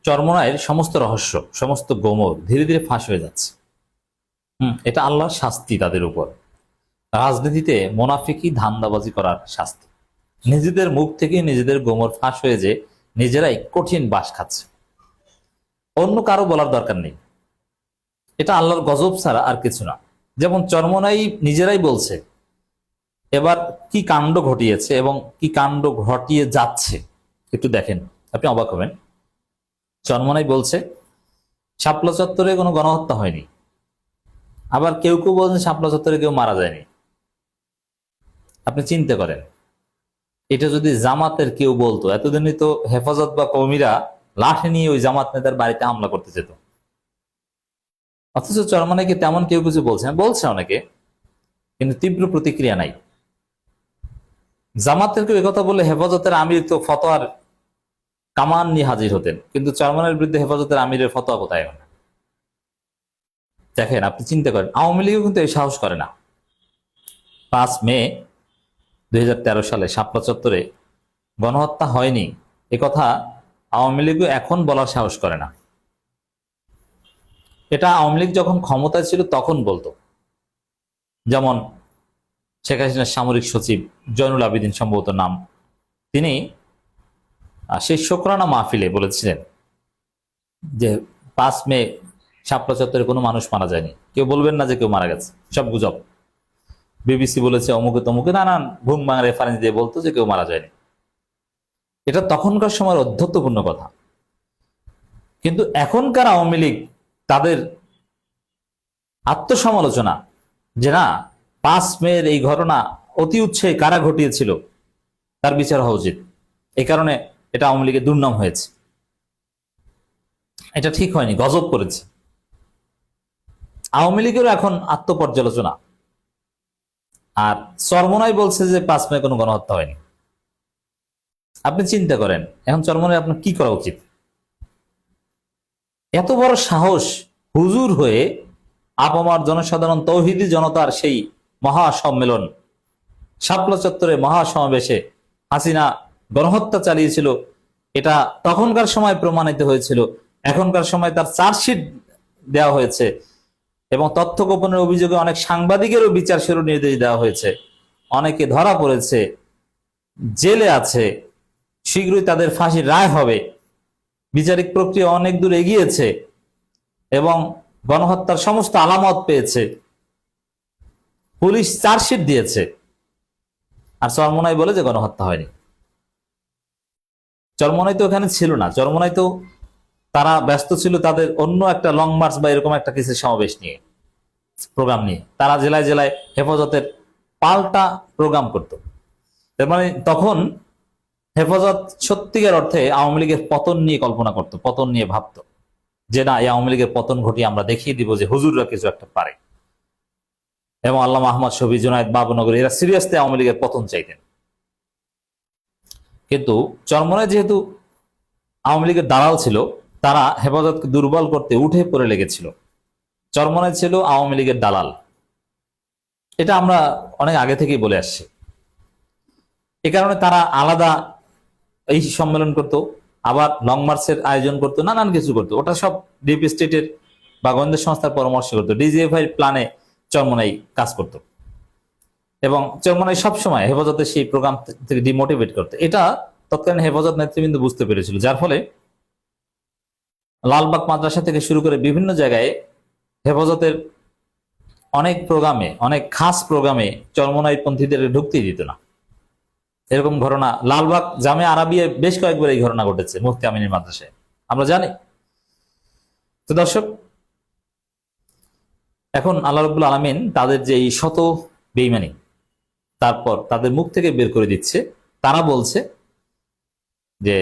চরমোনাইয়ের সমস্ত রহস্য, সমস্ত গোমর ধীরে ধীরে ফাঁস হয়ে যাচ্ছে। এটা আল্লাহর শাস্তি তাদের উপর। রাজনীতিতে মোনাফিকি ধান্দাবাজি করার শাস্তি। নিজেদের মুখ থেকে নিজেদের গোমর ফাঁস হয়ে যে নিজেরাই কঠিন বাস খাচ্ছে, অন্য কারো বলার দরকার নেই। এটা আল্লাহর গজব ছাড়া আর কিছু না। যেমন চরমোনাই নিজেরাই বলছে এবার কি কাণ্ড ঘটিয়েছে এবং কি কাণ্ড ঘটিয়ে যাচ্ছে একটু দেখেন, আপনি অবাক হবেন। চরমোনাই বলছে শাপলা চত্বরে কোনো গণহত্যা হয়নি, আবার কেউ কেউ বলছেন শাপলা চত্বরে কেউ মারা যায়নি। আপনি চিন্তা করেন, এটা যদি জামাতের কেউ বলতো, এতদিনই তো হেফাজত বা কর্মীরা লাঠি নিয়ে ওই জামাত নেতার বাড়িতে হামলা করতে যেত, অথচ চরমোনাইকে তেমন কেউ কিছু বলছে অনেকে, কিন্তু তীব্র প্রতিক্রিয়া নাই। জামাতের কেউ একথা বললে হেফাজতের আমির তো ফতোয়ার কামান নিয়ে হাজির হতেন, কিন্তু চরমোনাইয়ের বিরুদ্ধে হেফাজতের আমিরের ফতোয়া কোথায়? দেখেন, আপনি চিন্তা করেন, আওয়ামী লীগও কিন্তু এই সাহস করে না। 5 মে 2013 সালে শাপলা চত্বরে গণহত্যা হয়নি একথা আওয়ামী লীগও এখন বলার সাহস করে না। এটা আওয়ামী লীগ যখন ক্ষমতায় ছিল তখন বলতো। যেমন শেখ হাসিনার সামরিক সচিব জয়নুল আবেদিন সম্ভবত নাম, তিনি সেই শুকরানা মাহফিলে বলেছিলেন যে 5 মে শাপলা চত্বরে কোনো মানুষ মারা যায়নি, কেউ বলবেন না যে কেউ মারা গেছে, সব গুজব। বিবিসি বলেছে অমুকে তমুকে নানান ঘুম ভাঙা রেফারেন্স দিয়ে বলতো যে কেউ মারা যায়নি। এটা তখনকার সময়ের অধ্যত্বপূর্ণ কথা। কিন্তু এখনকার আওয়ামী লীগ তাদের আত্মসমালোচনা যে না, 5 মের এই ঘটনা অতি উৎসাহে কারা ঘটিয়েছিল তার বিচার হওয়া উচিত, এই কারণে এটা আওয়ামী লীগের দুর্নাম হয়েছে, এটা ঠিক হয়নি, গজব করেছে। আওয়ামী লীগেরও এখন আত্মপর্যালোচনা। আর চরমোনাই বলছে যে 5 মে কোনো গণহত্যা হয়নি। আপনি চিন্তা করেন, এখন চরমোনাই আপনার কি করা উচিত? এত বড় সাহস, হুজুর হয়ে আপামার জনসাধারণ তৌহিদি জনতার সেই মহাসম্মেলন, শাপলা চত্বরে মহাসমাবেশে হাসিনা গণহত্যা চালিয়েছিল, এটা তখনকার সময় প্রমাণিত হয়েছিল। এখনকার সময় তার চার্জশিট দেওয়া হয়েছে এবং তথ্য গোপনের অভিযোগে অনেক সাংবাদিকেরও বিচার শুরুর নির্দেশ দেওয়া হয়েছে, অনেকে ধরা পড়েছে, জেলে আছে, শীঘ্রই তাদের ফাঁসির রায় হবে। বিচারিক প্রক্রিয়া অনেক দূর এগিয়েছে এবং গণহত্যার সমস্ত আলামত পেয়েছে, পুলিশ চার্জশিট দিয়েছে, আর চরমোনাই বলে যে গণহত্যা হয়নি। চরমোনাই তো ওখানে ছিল না, চরমোনাই তো তারা ব্যস্ত ছিল তাদের অন্য একটা লং মার্চ বা এরকম একটা কিছু সমাবেশ নিয়ে, প্রোগ্রাম নিয়ে। তারা জেলায় জেলায় হেফাজতের পাল্টা প্রোগ্রাম করত। তার মানে তখন হেফাজত সত্যিকার অর্থে আওয়ামী লীগের পতন নিয়ে কল্পনা করত, পতন নিয়ে ভাবত যে না, এই আওয়ামী লীগের পতন ঘটিয়ে আমরা দেখিয়ে দিব যে হুজুররা কিছু একটা পারে। এবং আল্লামা আহমদ শফি, জুনায়েদ বাবুনগর এরা সিরিয়াসলি আওয়ামী লীগের পতন চাইতেন। কিন্তু চরমোনাই যেহেতু আওয়ামী লীগের দালাল ছিল, তারা হেফাজতকে দুর্বল করতে উঠে পড়ে লেগেছিল। চরমোনাই ছিল আওয়ামী লীগের দালাল, এটা আমরা অনেক আগে থেকেই বলে আসছি। এ কারণে তারা আলাদা এই সম্মেলন করত, আবার লং মার্চের আয়োজন করতো, নানান কিছু করতো। ওটা সব ডিপ স্টেটের বা গোয়েন্দা সংস্থার পরামর্শ করতো, ডিজিএফআই প্ল্যানে চরমোনাই কাজ করত। এবং চরমোনাই সবসময় হেফাজতের সেই প্রোগ্রাম থেকে ডিমোটিভেট করতো। এটা তৎকালীন হেফাজত নেতৃবৃন্দ বুঝতে পেরেছিল, যার ফলে লালবাগ মাদ্রাসা থেকে শুরু করে বিভিন্ন জায়গায় হেফাজতের অনেক প্রোগ্রামে, অনেক খাস প্রোগ্রামে চরমোনাই পন্থীদের ঢুকতেই দিত না। এরকম ঘটনা লালবাগ জামে আরাবিয়ায় বেশ কয়েকবার এই ঘটনা ঘটেছে, মুফতি আমিনের মাদ্রাসায়, আমরা জানি। তো দর্শক, এখন আল্লাহ রাব্বুল আলামিন তাদের যে এই শত বেঈমানি, তারপর তাদের মুখ থেকে বের করে দিচ্ছে। তারা বলছে যে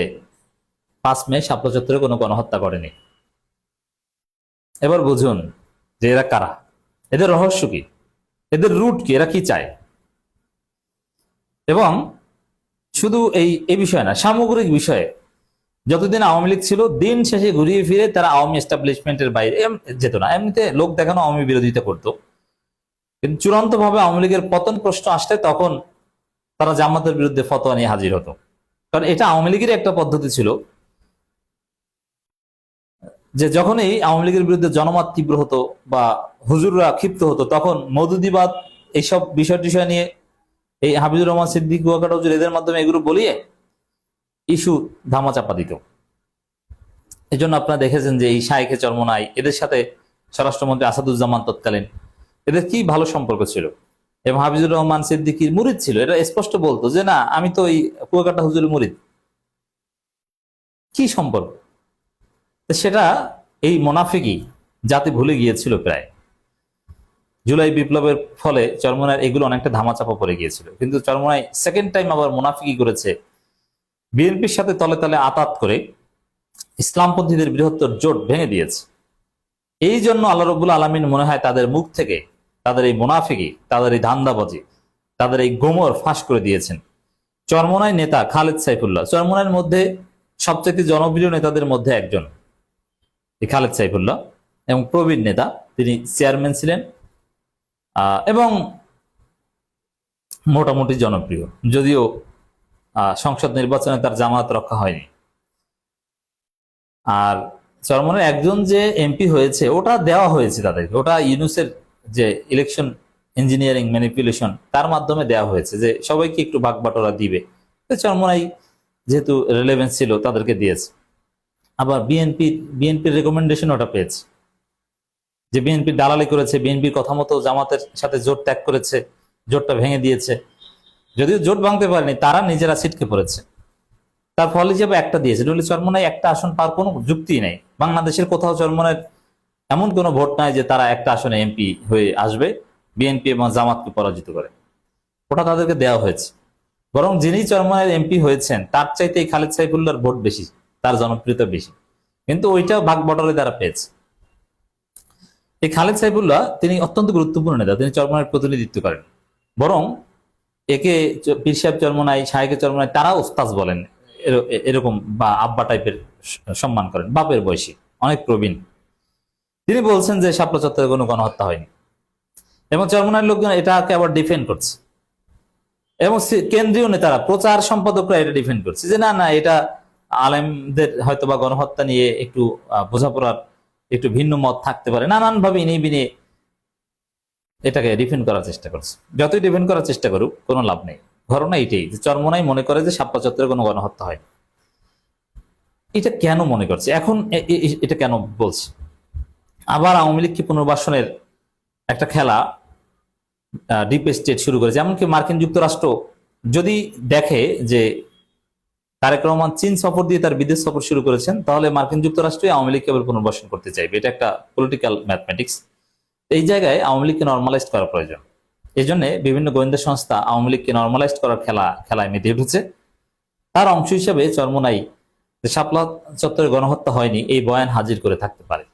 5 মে শাপলা চত্বরে কোনো গণহত্যা করেনি। এবার বুঝুন যে এরা কারা, এদের রহস্য কি, এদের রুট কি, এরা কি চায়। এবং শুধু এই বিষয় না, সামগ্রিক বিষয়ে যতদিন আওয়ামী লীগ ছিল, দিন শেষে ঘুরিয়ে ফিরে তারা আওয়ামী এস্টাবলিশমেন্টের বাইরে যেত না। এমনিতে লোক দেখানো আওয়ামী বিরোধিতা করতো, কিন্তু চূড়ান্ত ভাবে আওয়ামী লীগের পতন প্রশ্ন আসলে তখন তারা জামাতের বিরুদ্ধে ফতোয়া নিয়ে হাজির হতো। কারণ এটা আওয়ামী লীগের একটা পদ্ধতি ছিল যে যখনই আওয়ামী লীগের বিরুদ্ধে জনমত তীব্র হতো বা হুজুররা ক্ষিপ্ত হতো, তখন মওদুদিবাদ এইসব বিষয় টিষয় নিয়ে এই হাফিজুর রহমান সিদ্দিক, কুয়াকাটা হুজুর এদের মাধ্যমে এগুলো বলিয়ে ইস্যু ধামাচাপা দিত। এই জন্য আপনারা দেখেছেন যে এই শায়েখে চরমনাই এদের সাথে স্বরাষ্ট্রমন্ত্রী আসাদুজ্জামান তৎকালীন এদের কি ভালো সম্পর্ক ছিল, এবং হাফিজুর রহমান সিদ্দিকীর মুরিদ ছিল, এটা স্পষ্ট বলতো যে না আমি তো এই কুয়াকাটা হুজুরের মুরিদ। কি সম্পর্ক? সেটা এই মোনাফিকই জাতি ভুলে গিয়েছিল প্রায়। জুলাই বিপ্লবের ফলে চরমনাইয়ের এগুলো অনেকটা ধামাচাপা পড়ে গিয়েছিল, কিন্তু চরমনাই সেকেন্ড টাইম আবার মোনাফিকি করেছে, বিএনপির সাথে তলে তলে আতাত করে ইসলামপন্থীদের বৃহত্তর জোট ভেঙে দিয়েছে। এই জন্য আল্লাহ রাব্বুল আলামিন মনে হয় তাদের মুখ থেকে তাদের এই মুনাফিকি, তাদের এই ধান্দাবাজি, তাদের এই গোমর ফাঁস করে দিয়েছেন। চরমনাই নেতা খালেদ সাইফুল্লাহ চরমনাইয়ের মধ্যে সবচেয়ে জনপ্রিয় নেতাদের মধ্যে একজন, এই খালেদ সাইফুল্লাহ, এবং প্রবীণ নেতা, তিনি চেয়ারম্যান ছিলেন এবং মোটামুটি জনপ্রিয়, যদিও সংসদ নির্বাচনে তার জামায়াত রক্ষা হয়নি। আর চরমনাইয়ের একজন যে এমপি হয়েছে ওটা দেওয়া হয়েছে তাদেরকে, ওটা ইউনূসের যে ইলেকশন ইঞ্জিনিয়ারিং ম্যানিপুলেশন তার মাধ্যমে দেওয়া হয়েছে যে সবাইকে একটু ভাগবাটোরা দিবে। চরমনাই যেহেতু রিলেভেন্স ছিল তাদেরকে দিয়েছে। আবার বিএনপির রেকমেন্ডেশন ওটা পেয়েছে, যে বিএনপি দালালি করেছে, বিএনপির কথা মতো জামাতের সাথে জোট ত্যাগ করেছে, জোটটা ভেঙে দিয়েছে। যদিও জোট ভাঙতে পারেনি, তারা নিজেরা ছিটকে পড়েছে। তার ফল হিসেবে একটা দিয়েছে, নইলে চরমনাই একটা আসন পাওয়ার কোনো যুক্তি নেই। বাংলাদেশের কোথাও চরমনাইয়ের এমন কোনো ভোট নাই যে তারা একটা আসনে এমপি হয়ে আসবে বিএনপি এবং জামাতকে পরাজিত করে, ওটা তাদেরকে দেওয়া হয়েছে। বরং যিনি চরমনাইয়ের এমপি হয়েছেন তার চাইতে এই খালেদ সাইফুল্লাহর ভোট বেশি, তার জনপ্রিয়তা বেশি, কিন্তু ওইটাও ভাগ বটরে তারা পেয়েছে। এই খালেদ সাইফুল্লাহ তিনি অত্যন্ত গুরুত্বপূর্ণ নেতা, তিনি চরমনাইয়ের প্রতিনিধিত্ব করেন। বরং একে পীর সাহেব চরমনাই, শায়েখে চরমনাই তারা ওস্তাজ বলেন, এরকম বা আব্বা টাইপের সম্মান করেন, বাপের বয়সী, অনেক প্রবীণ। তিনি বলছেন যে শাপলা চত্বরে কোনো গণহত্যা হয়নি, এবং চরমনাইয়ের লোকজন এটাকে আবার ডিফেন্ড করছে, এবং কেন্দ্রীয় নেতারা, প্রচার সম্পাদকরা এটা ডিফেন্ড করছে যে না না এটা আলেমদের হয়তো বা গণহত্যা নিয়ে একটু বোঝাপড়ার একটু ভিন্ন মত থাকতে পারে, নানান ভাবে ইনিয়ে বিনিয়ে এটাকে ডিফেন্ড করার চেষ্টা করছে। যতই ডিফেন্ড করার চেষ্টা করুক কোনো লাভ নেই। ঘটনা এইটাই যে চরমনাই মনে করে যে শাপলা চত্বরে কোনো গণহত্যা হয়। এটা কেন মনে করছে এখন, এটা কেন বলছে? আবার আওয়ামী লীগ কি পুনর্বাসনের একটা খেলা ডিপ স্টেট শুরু করেছে। এমনকি মার্কিন যুক্তরাষ্ট্র যদি দেখে যে তারেক রহমান চীন সফর দিয়ে তার বিদেশ সফর শুরু করেছেন, তাহলে মার্কিন যুক্তরাষ্ট্রই আওয়ামী লীগকে আবার পুনর্বাসন করতে চাইবে। এটা একটা পলিটিক্যাল ম্যাথমেটিক্স। এই জায়গায় আওয়ামী লীগকে নর্মালাইজ করা প্রয়োজন। এই জন্য বিভিন্ন গোয়েন্দা সংস্থা আওয়ামী লীগকে নর্মালাইজ করার খেলায় মেতে উঠেছে। তার অংশ হিসেবে চরমনাই শাপলা চত্বরে গণহত্যা হয়নি এই বয়ান হাজির করে থাকতে পারে।